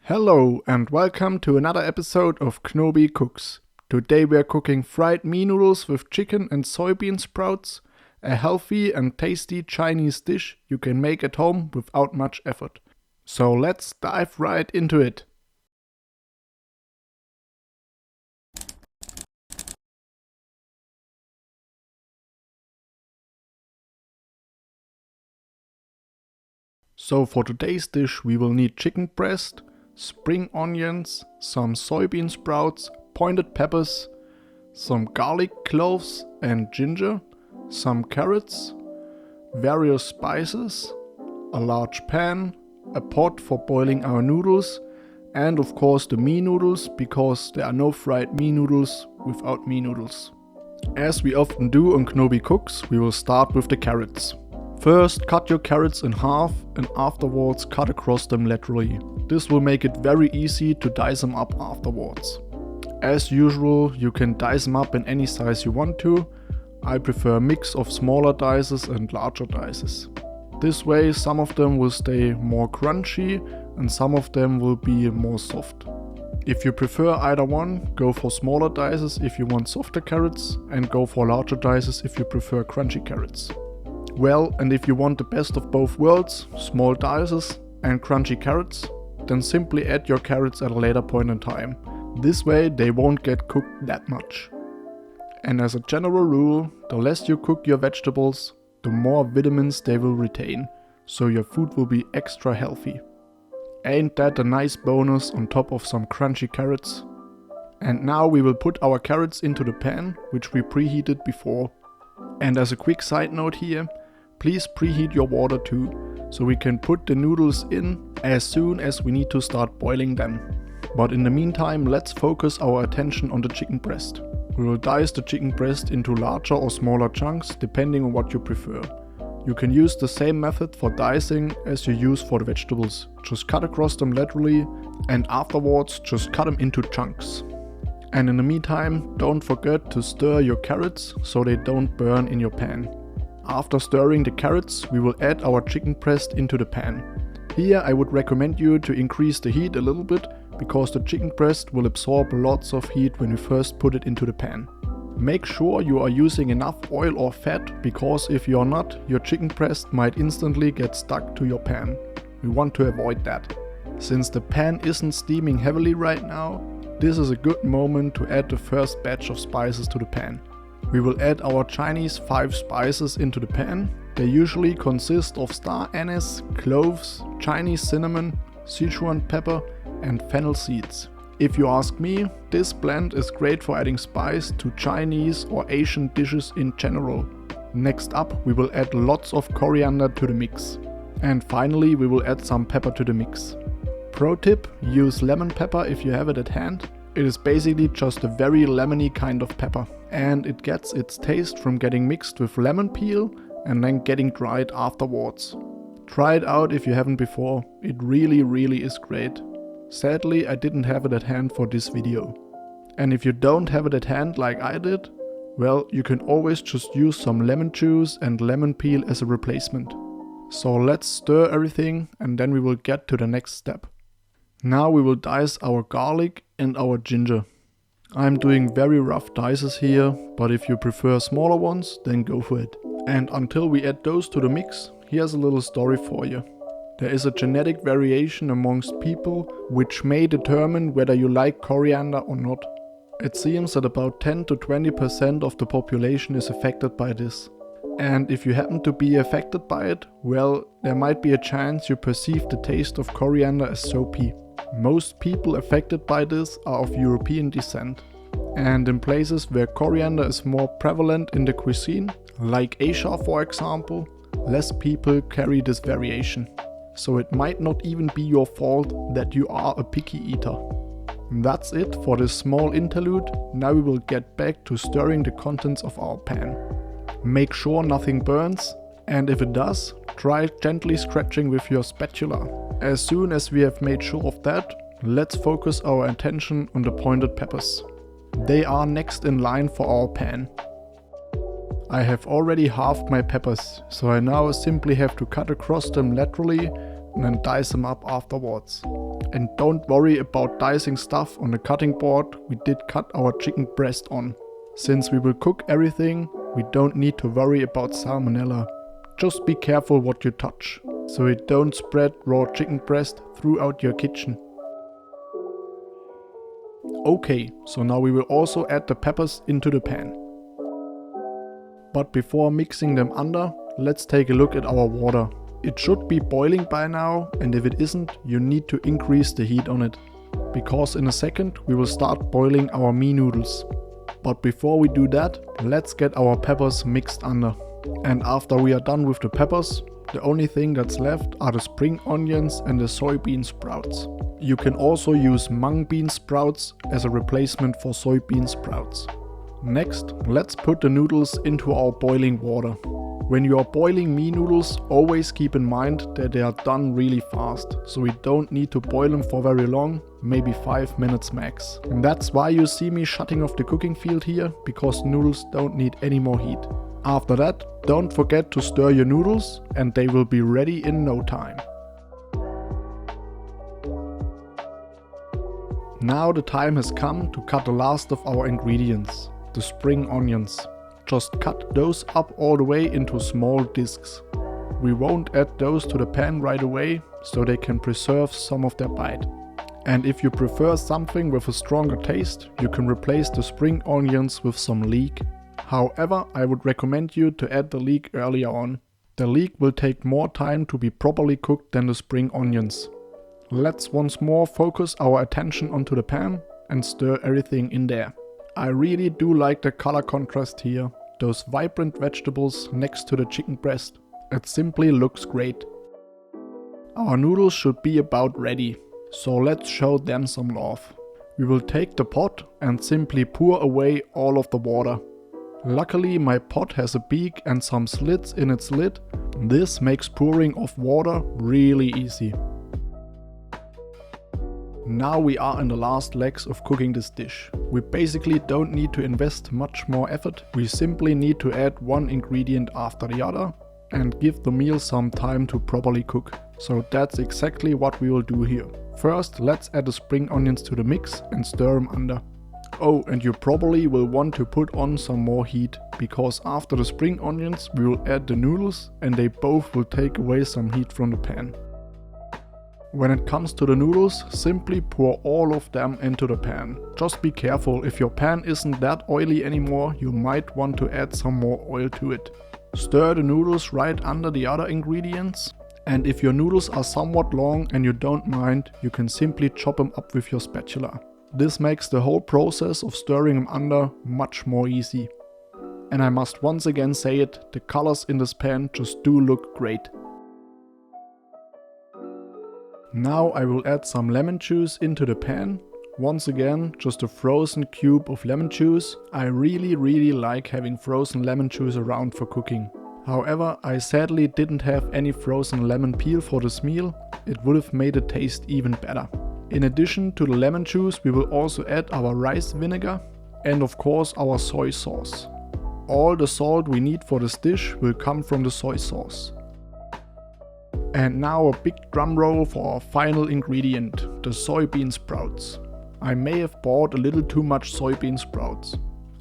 Hello and welcome to another episode of Knobi Cooks. Today we are cooking fried mee noodles with chicken and soybean sprouts, a healthy and tasty Chinese dish you can make at home without much effort. So let's dive right into it. So for today's dish we will need chicken breast, spring onions, some soybean sprouts, pointed peppers, some garlic cloves and ginger, some carrots, various spices, a large pan, a pot for boiling our noodles, and of course the mee noodles, because there are no fried mee noodles without mee noodles. As we often do on Knobi Cooks, we will start with the carrots. First, cut your carrots in half and afterwards cut across them laterally. This will make it very easy to dice them up afterwards. As usual, you can dice them up in any size you want to. I prefer a mix of smaller dices and larger dices. This way some of them will stay more crunchy and some of them will be more soft. If you prefer either one, go for smaller dices if you want softer carrots and go for larger dices if you prefer crunchy carrots. Well, and if you want the best of both worlds, small dices and crunchy carrots, then simply add your carrots at a later point in time. This way they won't get cooked that much. And as a general rule, the less you cook your vegetables, the more vitamins they will retain, so your food will be extra healthy. Ain't that a nice bonus on top of some crunchy carrots? And now we will put our carrots into the pan, which we preheated before. And as a quick side note here, please preheat your water too, so we can put the noodles in as soon as we need to start boiling them. But in the meantime, let's focus our attention on the chicken breast. We will dice the chicken breast into larger or smaller chunks depending on what you prefer. You can use the same method for dicing as you use for the vegetables. Just cut across them laterally and afterwards just cut them into chunks. And in the meantime, don't forget to stir your carrots so they don't burn in your pan. After stirring the carrots, we will add our chicken breast into the pan. Here I would recommend you to increase the heat a little bit, because the chicken breast will absorb lots of heat when you first put it into the pan. Make sure you are using enough oil or fat, because if you are not, your chicken breast might instantly get stuck to your pan. We want to avoid that. Since the pan isn't steaming heavily right now, this is a good moment to add the first batch of spices to the pan. We will add our Chinese 5 spices into the pan. They usually consist of star anise, cloves, Chinese cinnamon, Sichuan pepper and fennel seeds. If you ask me, this blend is great for adding spice to Chinese or Asian dishes in general. Next up, we will add lots of coriander to the mix. And finally, we will add some pepper to the mix. Pro tip, use lemon pepper if you have it at hand. It is basically just a very lemony kind of pepper, and it gets its taste from getting mixed with lemon peel and then getting dried afterwards. Try it out if you haven't before, it really is great. Sadly, I didn't have it at hand for this video. And if you don't have it at hand like I did, well, you can always just use some lemon juice and lemon peel as a replacement. So let's stir everything and then we will get to the next step. Now we will dice our garlic and our ginger. I'm doing very rough dices here, but if you prefer smaller ones, then go for it. And until we add those to the mix, here's a little story for you. There is a genetic variation amongst people which may determine whether you like coriander or not. It seems that about 10 to 20% of the population is affected by this. And if you happen to be affected by it, well, there might be a chance you perceive the taste of coriander as soapy. Most people affected by this are of European descent. And in places where coriander is more prevalent in the cuisine, like Asia for example, less people carry this variation. So it might not even be your fault that you are a picky eater. That's it for this small interlude. Now we will get back to stirring the contents of our pan. Make sure nothing burns, and if it does, try gently scratching with your spatula. As soon as we have made sure of that, let's focus our attention on the pointed peppers. They are next in line for our pan. I have already halved my peppers, so I now simply have to cut across them laterally and then dice them up afterwards. And don't worry about dicing stuff on the cutting board we did cut our chicken breast on. Since we will cook everything, we don't need to worry about salmonella. Just be careful what you touch, so you don't spread raw chicken breast throughout your kitchen. Okay, so now we will also add the peppers into the pan. But before mixing them under, let's take a look at our water. It should be boiling by now, and if it isn't, you need to increase the heat on it. Because in a second we will start boiling our mee noodles. But before we do that, let's get our peppers mixed under. And after we are done with the peppers, the only thing that's left are the spring onions and the soybean sprouts. You can also use mung bean sprouts as a replacement for soybean sprouts. Next, let's put the noodles into our boiling water. When you are boiling mee noodles, always keep in mind that they are done really fast, so we don't need to boil them for very long, maybe 5 minutes max. And that's why you see me shutting off the cooking field here, because noodles don't need any more heat. After that, don't forget to stir your noodles and they will be ready in no time. Now the time has come to cut the last of our ingredients, the spring onions. Just cut those up all the way into small discs. We won't add those to the pan right away, so they can preserve some of their bite. And if you prefer something with a stronger taste, you can replace the spring onions with some leek. However, I would recommend you to add the leek earlier on. The leek will take more time to be properly cooked than the spring onions. Let's once more focus our attention onto the pan and stir everything in there. I really do like the color contrast here. Those vibrant vegetables next to the chicken breast. It simply looks great. Our noodles should be about ready, so let's show them some love. We will take the pot and simply pour away all of the water. Luckily my pot has a beak and some slits in its lid. This makes pouring of water really easy. Now we are in the last legs of cooking this dish. We basically don't need to invest much more effort. We simply need to add one ingredient after the other and give the meal some time to properly cook. So that's exactly what we will do here. First, let's add the spring onions to the mix and stir them under. Oh, and you probably will want to put on some more heat, because after the spring onions we will add the noodles and they both will take away some heat from the pan. When it comes to the noodles, simply pour all of them into the pan. Just be careful, if your pan isn't that oily anymore, you might want to add some more oil to it. Stir the noodles right under the other ingredients, and if your noodles are somewhat long and you don't mind, you can simply chop them up with your spatula. This makes the whole process of stirring them under much more easy. And I must once again say it, the colors in this pan just do look great. Now I will add some lemon juice into the pan. Once again, just a frozen cube of lemon juice. I really like having frozen lemon juice around for cooking. However, I sadly didn't have any frozen lemon peel for this meal. It would have made it taste even better. In addition to the lemon juice, we will also add our rice vinegar and of course our soy sauce. All the salt we need for this dish will come from the soy sauce. And now a big drum roll for our final ingredient, the soybean sprouts. I may have bought a little too much soybean sprouts.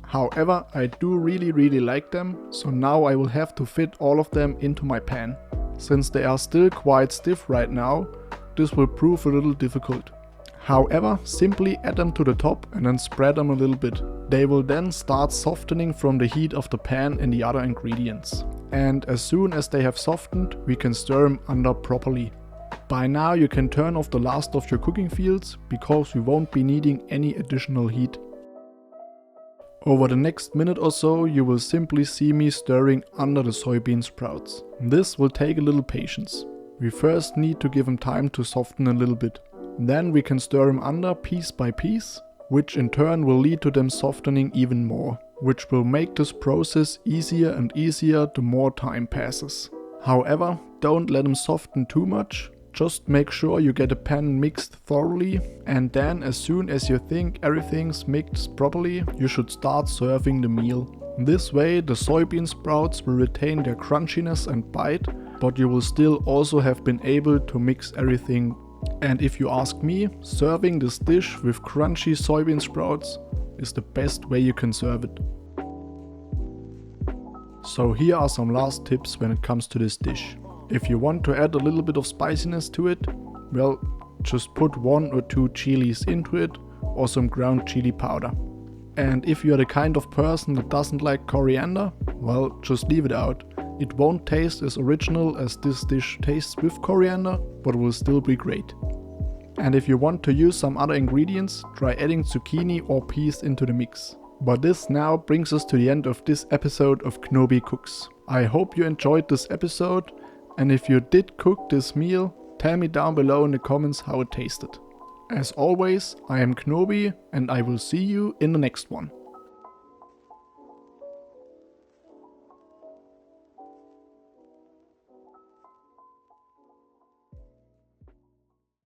However, I do really like them, so now I will have to fit all of them into my pan. Since they are still quite stiff right now, this will prove a little difficult. However, simply add them to the top and then spread them a little bit. They will then start softening from the heat of the pan and the other ingredients. And as soon as they have softened, we can stir them under properly. By now you can turn off the last of your cooking fields, because we won't be needing any additional heat. Over the next minute or so you will simply see me stirring under the soybean sprouts. This will take a little patience. We first need to give them time to soften a little bit. Then we can stir them under piece by piece, which in turn will lead to them softening even more, which will make this process easier and easier the more time passes. However, don't let them soften too much. Just make sure you get the pan mixed thoroughly, and then as soon as you think everything's mixed properly, you should start serving the meal. This way the soybean sprouts will retain their crunchiness and bite, but you will still also have been able to mix everything. And if you ask me, serving this dish with crunchy soybean sprouts is the best way you can serve it. So here are some last tips when it comes to this dish. If you want to add a little bit of spiciness to it, well, just put 1 or 2 chilies into it or some ground chili powder. And if you're the kind of person that doesn't like coriander, well, just leave it out. It won't taste as original as this dish tastes with coriander, but will still be great. And if you want to use some other ingredients, try adding zucchini or peas into the mix. But this now brings us to the end of this episode of Knobi Cooks. I hope you enjoyed this episode, and if you did cook this meal, tell me down below in the comments how it tasted. As always, I am Knobi, and I will see you in the next one.